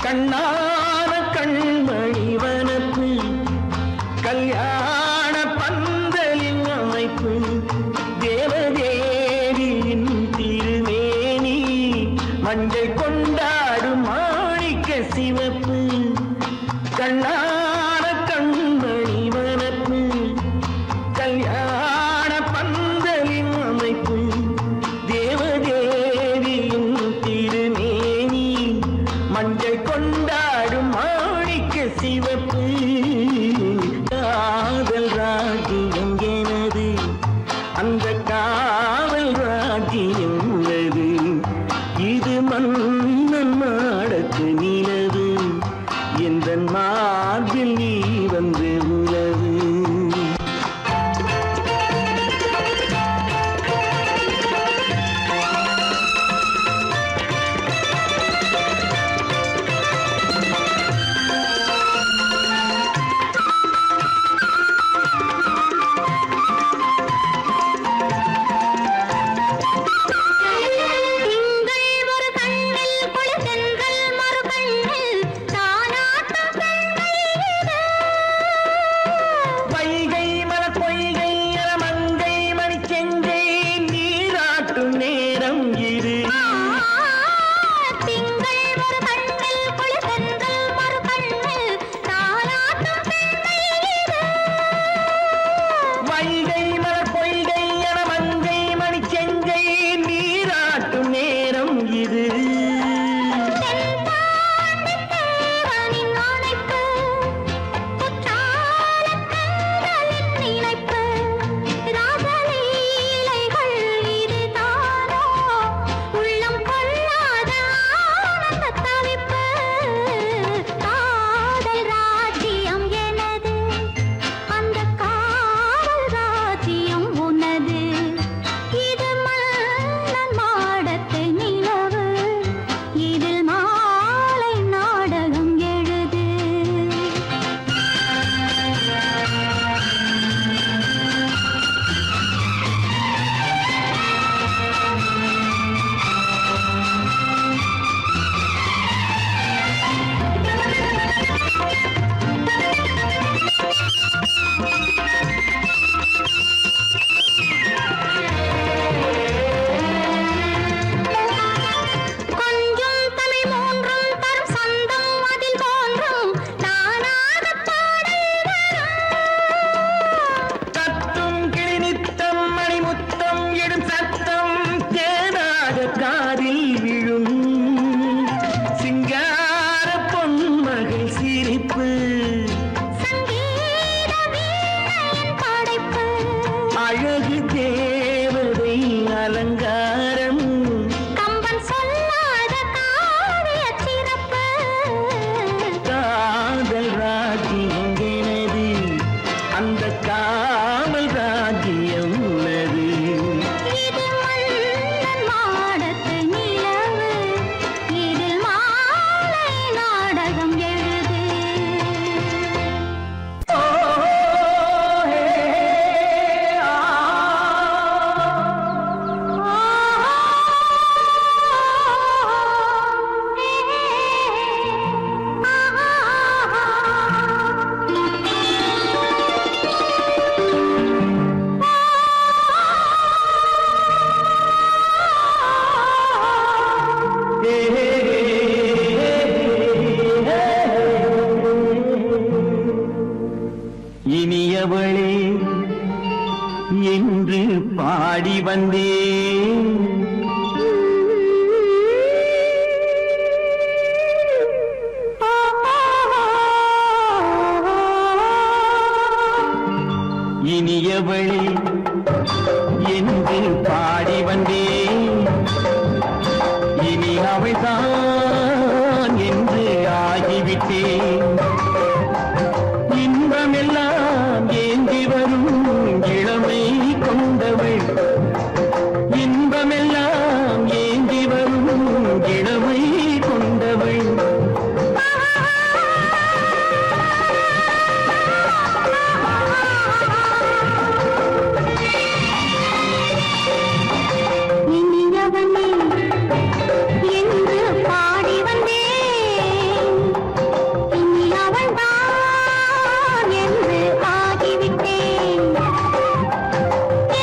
கண்ணான கண்மணி வனப்பு கல்யாண பந்தலின் அமைப்பு தேவதேவியின் திருமேனி மஞ்சள் கொண்டாடும் மாணிக்க சிவப்பு. கண்ணான கண்மணி வனப்பு கல்யாண பந்தலின் அமைப்பு தேவதேவியின் திருமேனி மஞ்சள் கொண்டாடும் மாணிக்க சிவப்பு. காதல் ராஜ்யம் எனது அந்த காவல் ராஜ்யம் உள்ளது இது மண் வைகை மலர் பொய்கை என மங்கை மணி செங்கை நீராட்டும் நேரம் இது. தேவனின் அழைப்பு, குற்றாலக் கண்களின் நினைப்பு, ராசலீலைகள் இதுதானோ, உள்ளம் கொள்ளாத ஆனந்தத் தவிப்பு. காதல் ராஜ்யம் எனது, அந்த காவல் ராஜ்யம் உனது. இது மன்னன் மாடத்து நிலவு, இதில் மாலை நாடகம் எழுது. கொஞ்சம் தமிழ் மூன்றும் தரும் சந்தம் அதில் தோன்றும் நானாகப் பாடல் வரும். தத்தும் கிளி நித்தம் மணிமுத்தம் எடும் சத்தம் தேனாக காதில் விழும். சிங்கார பொன்மகள் சிரிப்பு, சங்கீத வீணையின் படைப்பு, அழகு தேவதை அலங்காரம். கம்பன் சொல்லாத காவியச் சிறப்பு. காதல் ராஜ்யம் எனது, அந்த காமல் ராஜ்யம் உள்ளது. இது மன்னன் மாடத்து நிலவு, இதில் மாலை நாடகம் எழுது. ஓ, ஹே, ஆ. ஹே, ஹே, ஹே. இனியவளே என்று பாடி வந்தேன். இனியவளே என்று பாடி வந்தேன். இனி அவள்தான் என்று ஆகிவிட்டேன். இன்பமெல்லாம் ஏந்தி வரும் இளமை கொண்டவள், இன்பமெல்லாம் ஏந்தி வரும் இளமை கொண்டவள். இனியவனே என்று பாடி வந்தேன். இனி அவள்தான் என்று ஆகிவிட்டேன்.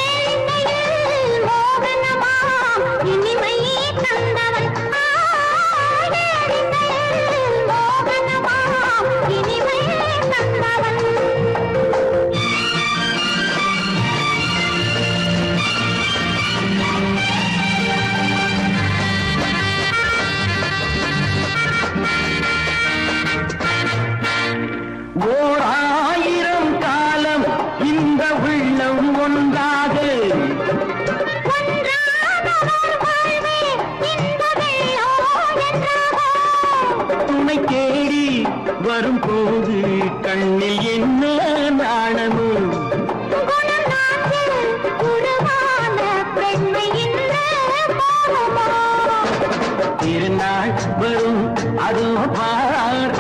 ஏழையில் மோகனமா இனிமை தந்தவன். ஏழையில் மோகனமா இனிமை தந்தவன். ஓர் ஆயிரம் காலம் இந்த உள்ளம் ஒன்றாக துணை தேடி வரும்போது கண்ணில் என்ன நாணமோ. திருநாள் வரும் அதோ பார்,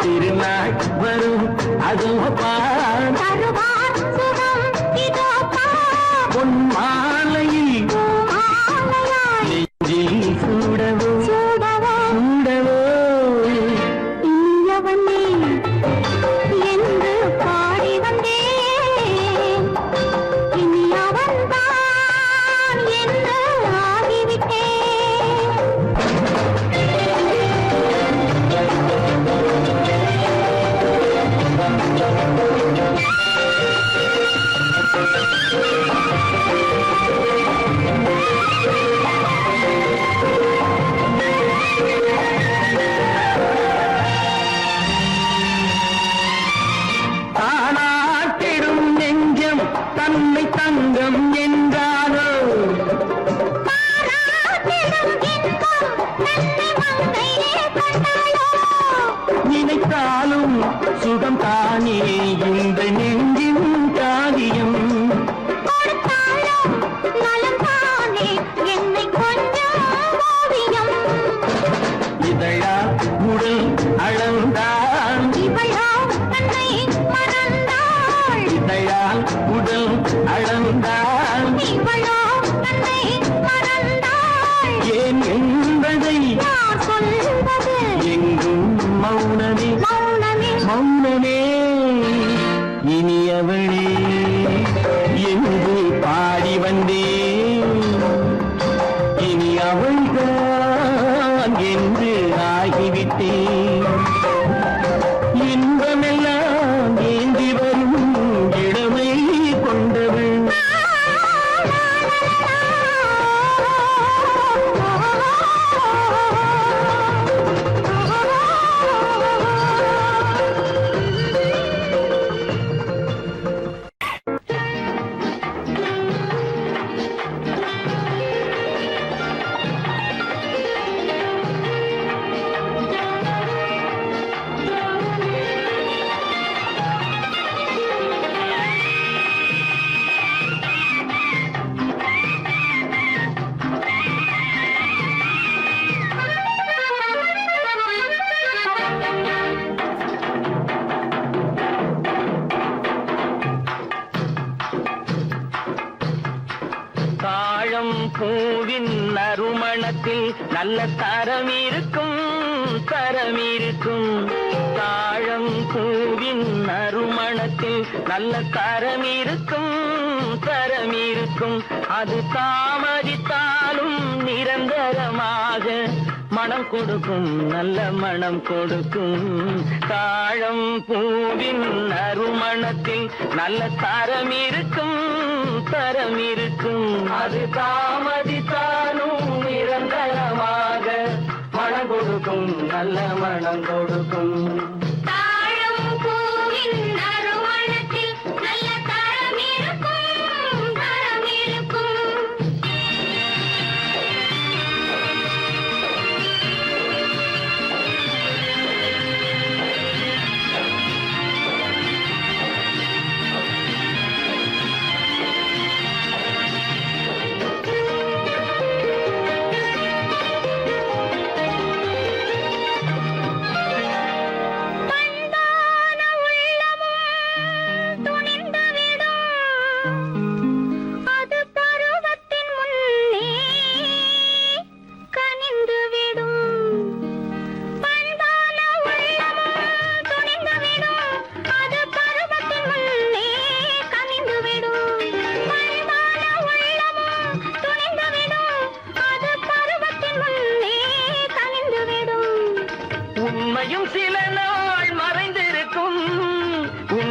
திருநாள் வரும் அதோ பார். பொன் மாலையில் நெஞ்சில் சூடவோ சூடவோ. என்று பாடி வந்தேன். இனி அவன்தான் என்று ஆகிவிட்டேன். ஓ தன்னை தங்கம் என்றாரோ நினைத்தாலும் சுகம் தானே இந்த நெஞ்சின் காரியம் இதழா உடல் அளந்தாள் இதழால் உடல் அளந்தாள் ஏன் என்பதை எங்கும் மௌனமே மௌனமே இனியவளே என்று பாடி வந்தேன் இனி அவள்தான் என்று ஆகிவிட்டேன் இன்பமெல்லாம் ஏந்தி வரும் இளமை கொண்டவள் தாழம் பூவின் நறுமணத்தில் நல்ல தரம் இருக்கும் தாழம் பூவின் நறுமணத்தில் நல்ல தரம் இருக்கும் அது தாமதித்தாலும் நிரந்தரமாக மனம் கொடுக்கும் நல்ல மனம் கொடுக்கும் தாழம் பூவின் நறுமணத்தில் நல்ல தரம் இருக்கும் அது தாமதித்தாலும் நிரந்தரமாக மனம் கொடுக்கும் நல்ல மனம் கொடுக்கும்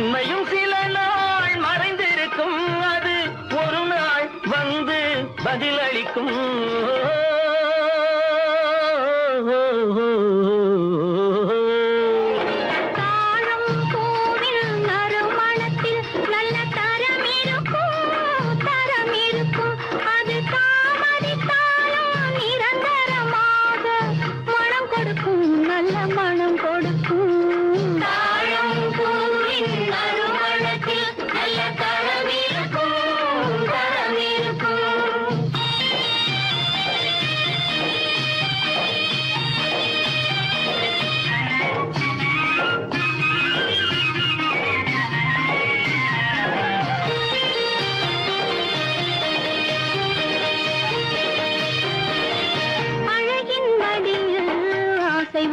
உண்மையும் சில நாள் மறைந்திருக்கும் அது ஒரு நாள் வந்து பதிலளிக்கும்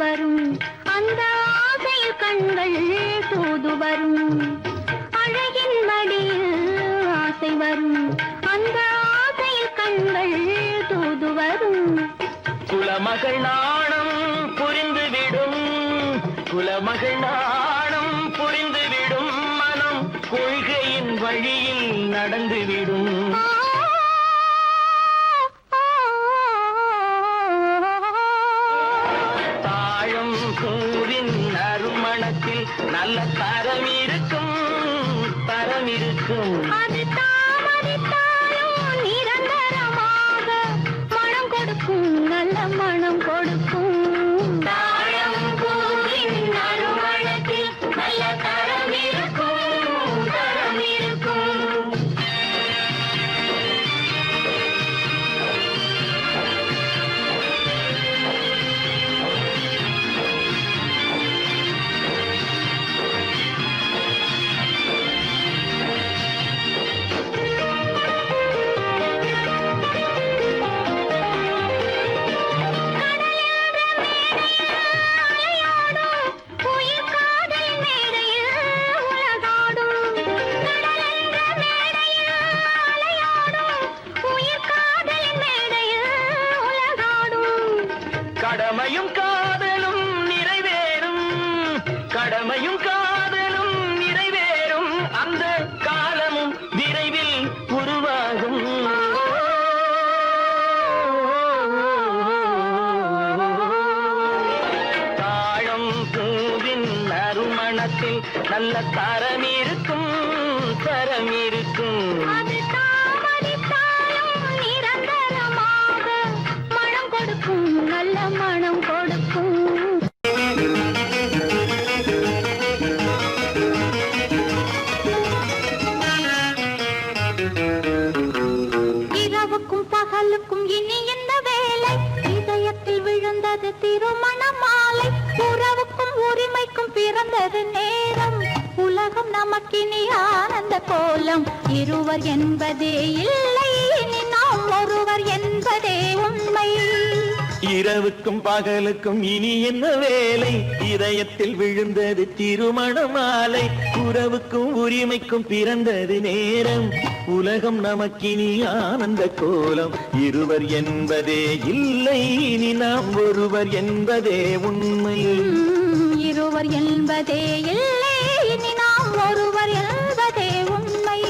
வரும் அந்த ஆசையில் கண்கள் தூது வரும் அழகின் மடியில் ஆசை வரும் அந்த ஆசையில் கண்கள் தூது வரும் குலமகள் நாணம் புரிந்துவிடும் மனம் கொள்கையின் வழியில் நடந்துவிடும் நல்ல தரம் இருக்கும் அது தரம் இருக்கும் தரம் இருக்கும். அது தாமதித்தாலும் நிரந்தரமாக மனம் கொடுக்கும், நல்ல மனம் கொடுக்கும். இரவுக்கும் பகலுக்கும் இனி என்ன வேலை? இதயத்தில் விழுந்தது திருமண மாலை. உறவுக்கும் உரிமைக்கும் பிறந்தது நேரம். உலகம் நமக்கினி ஆனந்த கோலம். இருவர் என்பதே இல்லை, இனி நாம் ஒருவர் என்பதே உண்மை. இரவுக்கும் பகலுக்கும் இனி என்ன வேலை? இதயத்தில் விழுந்தது திருமண மாலை. உறவுக்கும் உரிமைக்கும் பிறந்தது நேரம். உலகம் நமக்கினி ஆனந்த கோலம். இருவர் என்பதே இல்லை, இனி நாம் ஒருவர் என்பதே உண்மை. இருவர் என்பதே இல்லை, இனி நாம் ஒருவர் என்பதே உண்மை.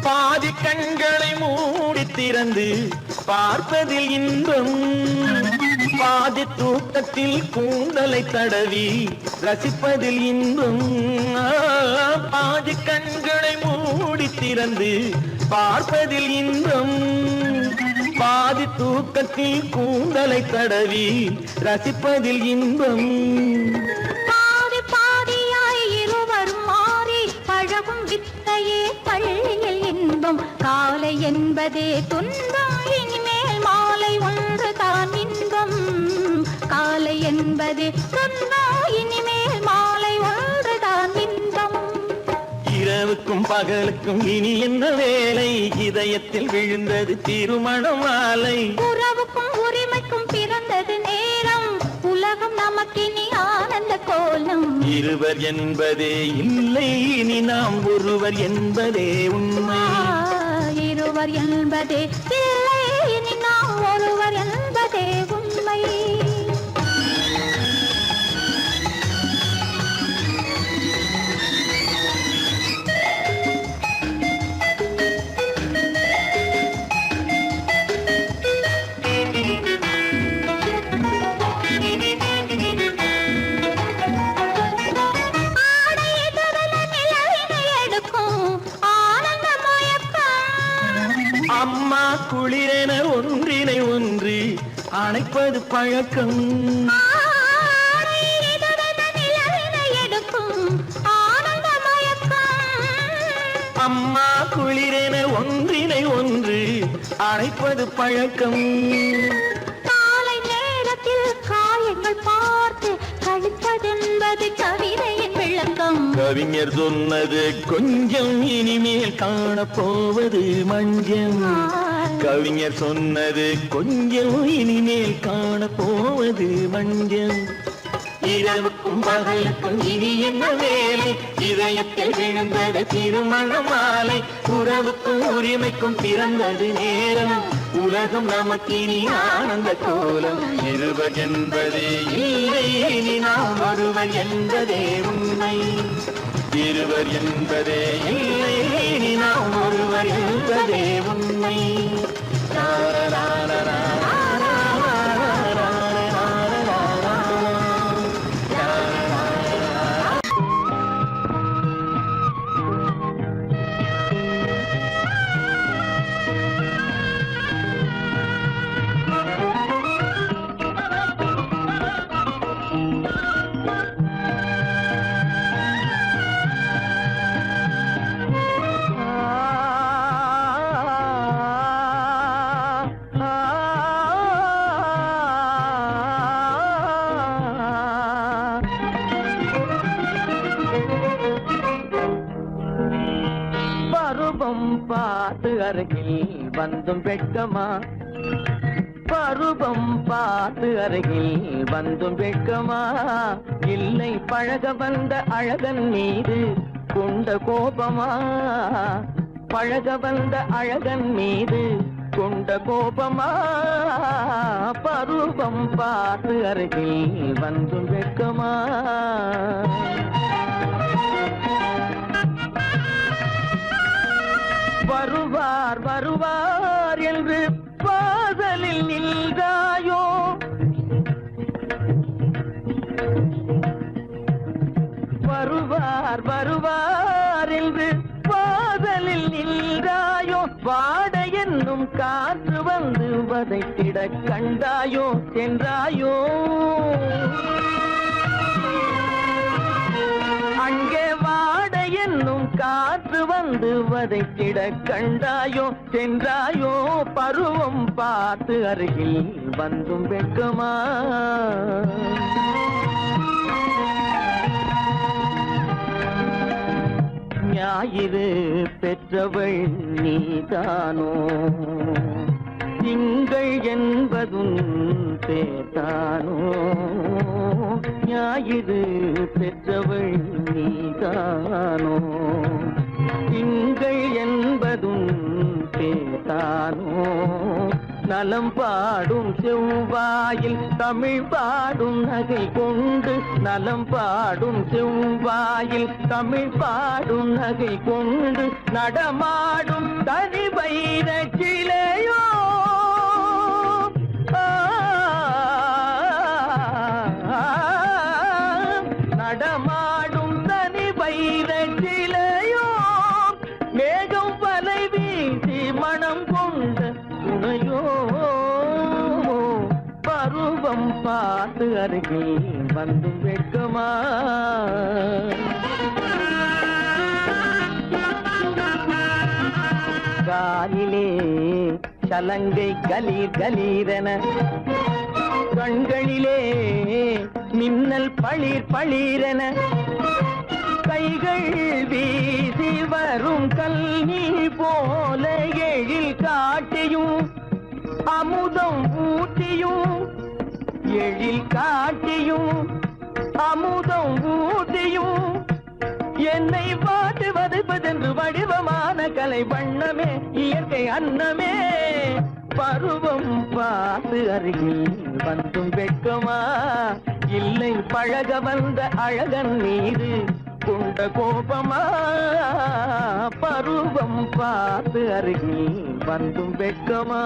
பாதி கண்களை மூடி திறந்து பார்ப்பதில் இன்பம். பாதி தூக்கத்தில் கூந்தலை தடவி ரசிப்பதில் இன்பம். பாதி கண்களை மூடி திறந்து பார்ப்பதில் இன்பம். பாதி தூக்கத்தில் கூந்தலை தடவி ரசிப்பதில் இன்பம். பாதி பாதியாய் இருவர் மாறி பழகும் வித்தையே பள்ளியில் இன்பம். காலை என்பதே துன்பம், இனிமேல் மாலை ஒன்று தான் இன்பம். காலை என்பதே துன்பம், இனிமேல் மாலை ஒன்று தான் இன்பம். இரவுக்கும் பகலுக்கும் இனி என்ன வேலை? இதயத்தில் விழுந்தது திருமண மாலை. உறவுக்கும் உரிமைக்கும் பிறந்தது நேரம். உலகம் நமக்கினி ஆனந்த கோலம். இருவர் என்பதே இல்லை, இனி நாம் ஒருவர் என்பதே உண்மை. இருவர் என்பதே இல்லை, இனி நாம் ஒருவர் என்பதே உண்மை. அம்மா குளிரென ஒன்றினை ஒன்று அணைப்பது பழக்கம். அம்மா குளிரென ஒன்றினை ஒன்று அணைப்பது பழக்கம். காலை நேரத்தில் காயங்கள் பார்த்து கழிப்பதென்பது கவிதையின் விளக்கம். கவிஞர் சொன்னது கொஞ்சம், இனிமேல் காணப்போவது மஞ்சம். கவிஞர் சொன்னது கொஞ்சம், இனிமேல் காணப்போவது மஞ்சம். இரவுக்கும் பகலுக்கும் இனி என்ன வேலை? இதயத்தில் விழுந்தது திருமண மாலை. உறவுக்கும் உரிமைக்கும் பிறந்தது நேரம். உலகம் நமக்கினி ஆனந்த கோலம். இருவர் என்பதே இல்லை, இனி நாம் ஒருவர் என்பதே உண்மை. இருவர் என்பதே இல்லை, இனி நாம் ஒருவர் என்பதே உண்மை. பருவம் பார்த்து அருகில் வந்தும் வெட்கமா? பருவம் பார்த்து அருகில் வந்தும் வெட்கமா? இல்லை பழக வந்த அழகன் மீது கொண்ட கோபமா? பழக வந்த அழகன் மீது கொண்ட கோபமா? பருவம் பார்த்து அருகில் வந்தும் வெட்கமா? வருவார் வருவார் என்று வாசலில் நின்றாயோ வருவார் வருவார் என்று வாசலில் நின்றாயோ வாட என்னும் காற்று வந்து வதைத்திட கண்டாயோ சென்றாயோ அங்கே வாட என்னும் காற்று வந்து வதைத்திட கண்டாயோ சென்றாயோ பருவம் பார்த்து அருகில் வந்தும் வெட்கமா ஞாயிறு பெற்றவள் நீதானோ திங்கள் என்பதும் பேத்தானோ ஞாயிறு பெற்றவள் நீதானோ திங்கள் என்பதும் பேத்தானோ நலம் பாடும் செவ்வாயில் தமிழ் பாடும் நகை கொண்டு நலம் பாடும் செவ்வாயில் தமிழ் பாடும் நகை கொண்டு நடமாடும் தனி வைர சிலையோ நடமாடும் தனி வைர சிலையோ மேகம் வலை வீசி மனம் கொண்ட துணையோ பருவம் பார்த்து அருகில் வந்து வெட்கமா காலிலே சலங்கை கலீர் கலீரென கண்களிலே மின்னல் பளிர் பளிரென கைகள் வீசி வரும் கல்வி போல எழில் காட்டியும் அமுதம் ஊட்டியும் எழில் காட்டியும் அமுதம் ஊட்டியும் என்னை பாட்டு வதைப்பதென்று வடிவமான கலை வண்ணமே இயற்கை அன்னமே பருவம் பார்த்து அருகில் வந்தும் வெட்கமா இல்லை பழக வந்த அழகன் மீது கொண்ட கோபமா பருவம் பார்த்து அருகில் வந்தும் வெட்கமா